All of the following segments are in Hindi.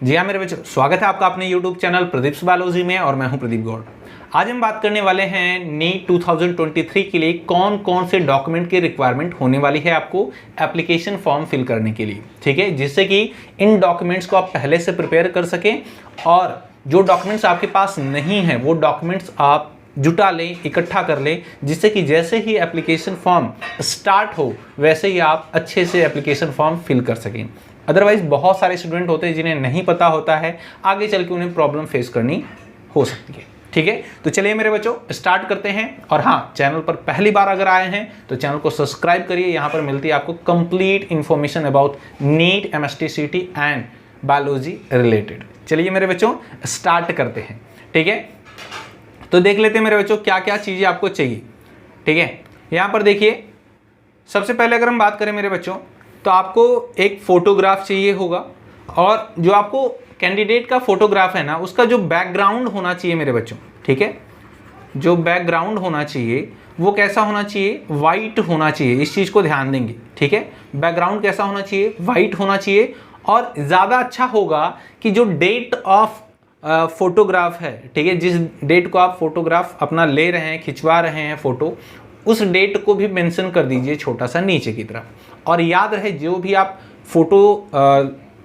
जी हाँ मेरे बच्चों, स्वागत है आपका अपने YouTube चैनल प्रदीप बायोलॉजी में और मैं हूं प्रदीप गौड़। आज हम बात करने वाले हैं नीट 2023 के लिए कौन कौन से डॉक्यूमेंट की रिक्वायरमेंट होने वाली है आपको एप्लीकेशन फॉर्म फिल करने के लिए, ठीक है, जिससे कि इन डॉक्यूमेंट्स को आप पहले से प्रिपेयर कर सकें और जो डॉक्यूमेंट्स आपके पास नहीं है वो डॉक्यूमेंट्स आप जुटा लें, इकट्ठा कर लें, जिससे कि जैसे ही एप्लीकेशन फॉर्म स्टार्ट हो वैसे ही आप अच्छे से एप्लीकेशन फॉर्म फिल कर सकें। अदरवाइज बहुत सारे स्टूडेंट होते हैं जिन्हें नहीं पता होता है, आगे चल के उन्हें प्रॉब्लम फेस करनी हो सकती है। ठीक है, तो चलिए मेरे बच्चों स्टार्ट करते हैं। और हाँ, चैनल पर पहली बार अगर आए हैं तो चैनल को सब्सक्राइब करिए। यहाँ पर मिलती है आपको complete information about NEET, MST, CT and biology related. चलिए मेरे बच्चों स्टार्ट करते हैं। ठीक है, तो देख लेते हैं मेरे बच्चों क्या क्या चीज़ें आपको चाहिए। ठीक है, यहाँ पर देखिए, सबसे पहले अगर हम बात करें मेरे बच्चों तो आपको एक फोटोग्राफ चाहिए होगा, और जो आपको कैंडिडेट का फोटोग्राफ है ना, उसका जो बैकग्राउंड होना चाहिए मेरे बच्चों, ठीक है, जो बैकग्राउंड होना चाहिए वो कैसा होना चाहिए, वाइट होना चाहिए। इस चीज़ को ध्यान देंगे। ठीक है, बैकग्राउंड कैसा होना चाहिए, वाइट होना चाहिए। और ज़्यादा अच्छा होगा कि जो डेट ऑफ फोटोग्राफ है, ठीक है, जिस डेट को आप फोटोग्राफ अपना ले रहे हैं, खिंचवा रहे हैं फोटो, उस डेट को भी मेंशन कर दीजिए छोटा सा नीचे की तरफ। और याद रहे जो भी आप फोटो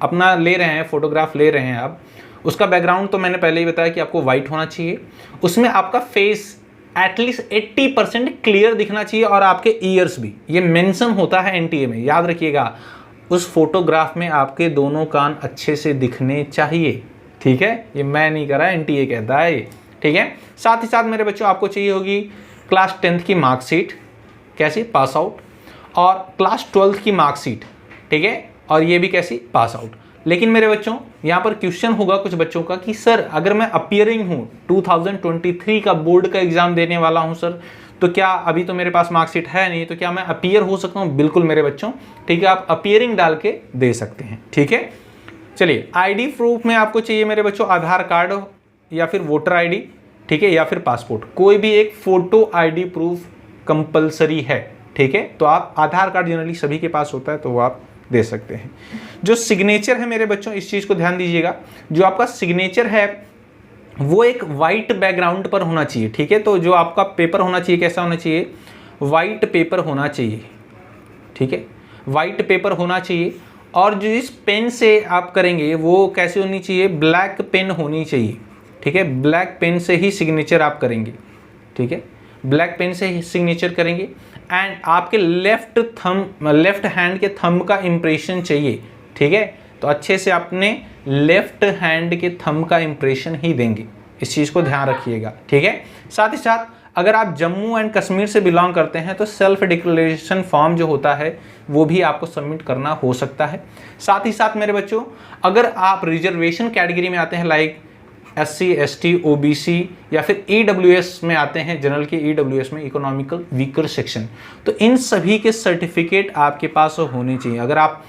अपना ले रहे हैं, फोटोग्राफ ले रहे हैं आप, उसका बैकग्राउंड तो मैंने पहले ही बताया कि आपको वाइट होना चाहिए। उसमें आपका फेस एटलीस्ट 80% क्लियर दिखना चाहिए और आपके ईयर्स भी, ये मेंशन होता है NTA में, याद रखिएगा। उस फोटोग्राफ में आपके दोनों कान अच्छे से दिखने चाहिए। ठीक है, ये मैं नहीं करा, NTA कहता है। ठीक है, साथ ही साथ मेरे बच्चों आपको चाहिए होगी क्लास 10th की मार्कशीट, कैसी, पास आउट, और क्लास 12th की मार्कशीट, ठीक है, और ये भी कैसी, पास आउट। लेकिन मेरे बच्चों यहाँ पर क्वेश्चन होगा कुछ बच्चों का कि सर अगर मैं अपीयरिंग हूँ, 2023 का बोर्ड का एग्जाम देने वाला हूँ सर, तो क्या अभी तो मेरे पास मार्कशीट है नहीं, तो क्या मैं अपीयर हो सकता हूँ? बिल्कुल मेरे बच्चों, ठीक है, आप अपीयरिंग डाल के दे सकते हैं। ठीक है, चलिए ID प्रूफ में आपको चाहिए मेरे बच्चों आधार कार्ड या फिर वोटर ID, ठीक है, या फिर पासपोर्ट, कोई भी एक फोटो ID प्रूफ कंपलसरी है। ठीक है, तो आप आधार कार्ड जनरली सभी के पास होता है तो वो आप दे सकते हैं। जो सिग्नेचर है मेरे बच्चों, इस चीज़ को ध्यान दीजिएगा, जो आपका सिग्नेचर है वो एक वाइट बैकग्राउंड पर होना चाहिए। ठीक है, तो जो आपका पेपर होना चाहिए कैसा होना चाहिए, वाइट पेपर होना चाहिए। ठीक है, वाइट पेपर होना चाहिए। और जो इस पेन से आप करेंगे वो कैसे होनी चाहिए, ब्लैक पेन होनी चाहिए। ठीक है, ब्लैक पेन से ही सिग्नेचर आप करेंगे। ठीक है, ब्लैक पेन से ही सिग्नेचर करेंगे। एंड आपके लेफ्ट हैंड के थंब का इंप्रेशन चाहिए। ठीक है, तो अच्छे से अपने लेफ्ट हैंड के थंब का इंप्रेशन ही देंगे, इस चीज़ को ध्यान रखिएगा। ठीक है, साथ ही साथ अगर आप जम्मू एंड कश्मीर से बिलोंग करते हैं तो सेल्फ डिक्लेरेशन फॉर्म जो होता है वो भी आपको सबमिट करना हो सकता है। साथ ही साथ मेरे बच्चों अगर आप रिजर्वेशन कैटेगरी में आते हैं, लाइक SC, ST, OBC या फिर EWS में आते हैं, जनरल के EWS में इकोनॉमिकल वीकर सेक्शन, तो इन सभी के सर्टिफिकेट आपके पास होने चाहिए। अगर आप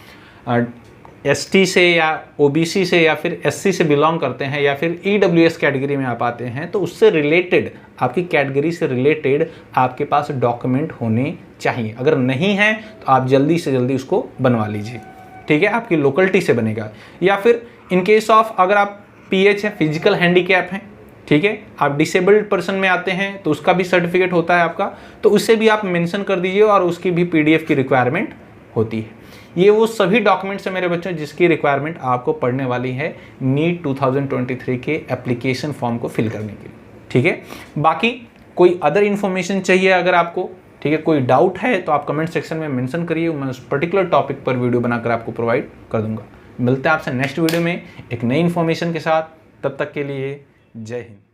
ST से या OBC से या फिर SC से बिलोंग करते हैं या फिर EWS कैटेगरी में आप आते हैं तो उससे रिलेटेड, आपकी कैटेगरी से रिलेटेड आपके पास डॉक्यूमेंट होने चाहिए। अगर नहीं है तो आप जल्दी से जल्दी उसको बनवा लीजिए। ठीक है, आपकी लोकलिटी से बनेगा। या फिर इन केस ऑफ अगर आप PH है, फिजिकल हैंडीकैप है, ठीक है, आप डिसेबल्ड पर्सन में आते हैं तो उसका भी सर्टिफिकेट होता है आपका, तो उसे भी आप मेंशन कर दीजिए और उसकी भी PDF की रिक्वायरमेंट होती है। ये वो सभी डॉक्यूमेंट्स हैं मेरे बच्चों जिसकी रिक्वायरमेंट आपको पड़ने वाली है नीट 2023 के एप्लीकेशन फॉर्म को फिल करने के लिए। ठीक है, बाकी कोई अदर इन्फॉर्मेशन चाहिए अगर आपको, ठीक है, कोई डाउट है तो आप कमेंट सेक्शन में मेंशन करिए, मैं उस पर्टिकुलर टॉपिक पर वीडियो बनाकर आपको प्रोवाइड कर दूंगा। मिलते हैं आपसे नेक्स्ट वीडियो में एक नई इन्फॉर्मेशन के साथ, तब तक के लिए जय हिंद।